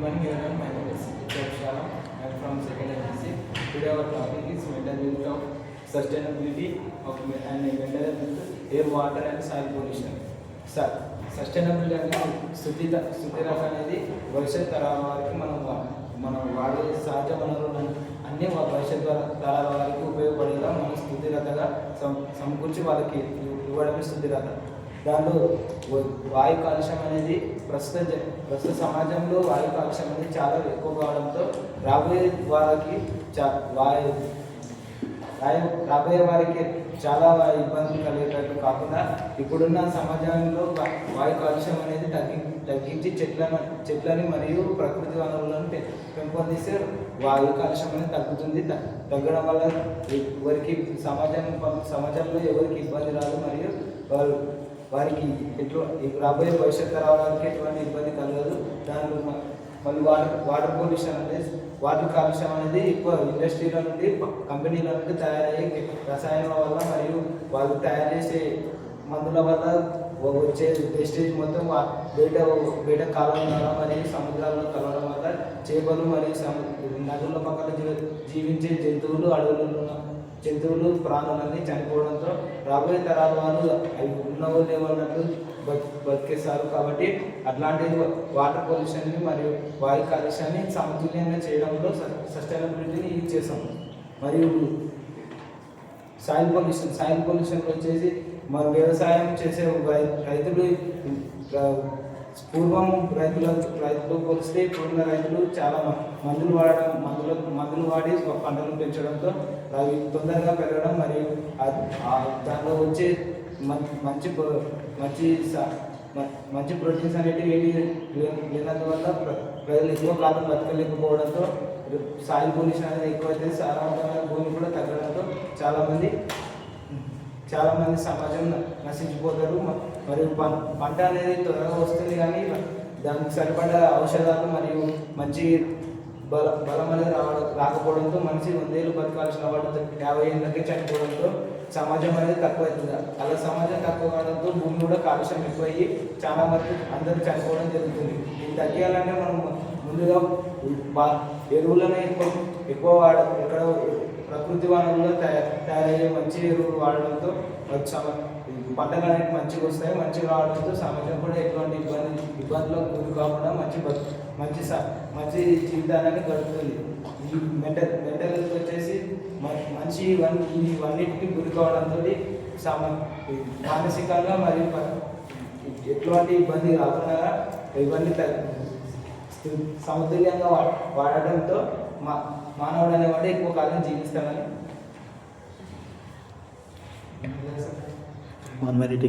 morning everyone, my name is Shala. I am from second NCC. Today our topic is mental health of sustainability of and mental health, air, water and soil pollution. Sustainability అనేది స్థితిరత అనేది భవిష్యత్ తరాల వారికి మనం వాడే సహజ వనరులను అన్నీ భవిష్యత్ తరాల వారికి ఉపయోగపడేలా మనం స్థితిరతగా సమకూర్చి వాళ్ళకి ఇవ్వడమే స్థితిరత. దాంట్లో వాయు కాలుష్యం అనేది ప్రస్తుత సమాజంలో వాయు కాలుష్యం అనేది చాలా ఎక్కువ కావడంతో రాబోయే వారికి చాలా ఇబ్బందులు కలిగేటట్టు కాకుండా ఇప్పుడున్న సమాజంలో వాయు కాలుష్యం అనేది తగ్గించి చెట్లని మరియు ప్రకృతి వనరులను పెంపొందిస్తే వాయు కాలుష్యం అనేది తగ్గుతుంది. తగ్గడం వల్ల ఎవరికి సమాజంలో ఎవరికి ఇబ్బంది రాదు మరియు వారికి రాబోయే భవిష్యత్తు రావడానికి ఎటువంటి ఇబ్బంది కలగదు. దాని మళ్ళీ వాటర్ పొల్యూషన్ అనేది వాటర్ కాలుష్యం అనేది ఎక్కువ ఇండస్ట్రీల నుండి కంపెనీల నుండి తయారయ్యే రసాయనాల వల్ల మరియు వాళ్ళు తయారు చేసే మందుల వల్ల వచ్చే వేస్టేజ్ మొత్తం బయట కాలువల మరియు సముద్రాల్లో కలవడం వల్ల చేపలు మరియు నదుల పక్కన జీవించే జంతువులు ప్రాణులన్నీ చనిపోవడంతో రాబోయే తరాల వాళ్ళు అవి ఉన్నవో లేవన్నట్టు బతికేస్తారు. కాబట్టి అట్లాంటి వాటర్ పొల్యూషన్ని మరియు వాయు కాలుష్యాన్ని సమతుల్యంగా చేయడంలో సస్టైనబిలిటీని యూజ్ చేస్తాం. మరియు సాయిల్ పొల్యూషన్ వచ్చేసి మన వ్యవసాయం చేసే రైతులు పూర్వం రైతులు పోలిస్తే ఇప్పుడున్న రైతులు చాలా మందులు వాడి పంటలు పెంచడంతో అవి తొందరగా పెరగడం మరియు దాంట్లో వచ్చే మంచి ప్రోటీన్స్ అనేవి లేనందువల్ల ప్రజలు ఎక్కువ కాలం బతకలేకపోవడంతో సాయిల్ పొల్యూషన్ అనేది ఎక్కువైతే సారవంతమైన భూమి కూడా తగ్గడంతో చాలామంది సమాజం నశించిపోతారు. మరియు పంట అనేది త్వరగా వస్తుంది కానీ దానికి సరిపడా ఔషధాలు మరియు మంచి బలం అనేది రాకపోవడంతో మనిషి 100 ఏళ్ళు బతకాల్సిన వాడు 50 ఏళ్ళకే చనిపోవడంతో సమాజం అనేది తక్కువవుతుంది. అలా సమాజం తక్కువ కావడంతో భూమి కూడా కాలుష్యం ఎక్కువయ్యి చాలా వరకు అందరూ చనిపోవడం జరుగుతుంది. ఇది తగ్గాలంటే మనం ముందుగా ఎరువులను ఎక్కువ ఎక్కడ ప్రకృతి వనరుల్లో తయారయ్యే మంచి ఎరువులు వాడడంతో పంటలు అనేవి మంచిగా వస్తాయి. మంచిగా రావడంతో సమాజం కూడా ఎటువంటి ఇబ్బందులకు గురి కాకుండా మంచి జీవితాన్ని గడుపుతుంది. ఈ మెంటల్ హెల్త్ వచ్చేసి మంచి ఇవన్నిటికి గురి కావడంతో మానసికంగా మరియు ఎటువంటి ఇబ్బంది రాకుండా ఇవన్నీ సమతుల్యంగా వాడటంతో మానవుడు అనేవాడు ఎక్కువ కాలం జీవిస్తామని. One minute.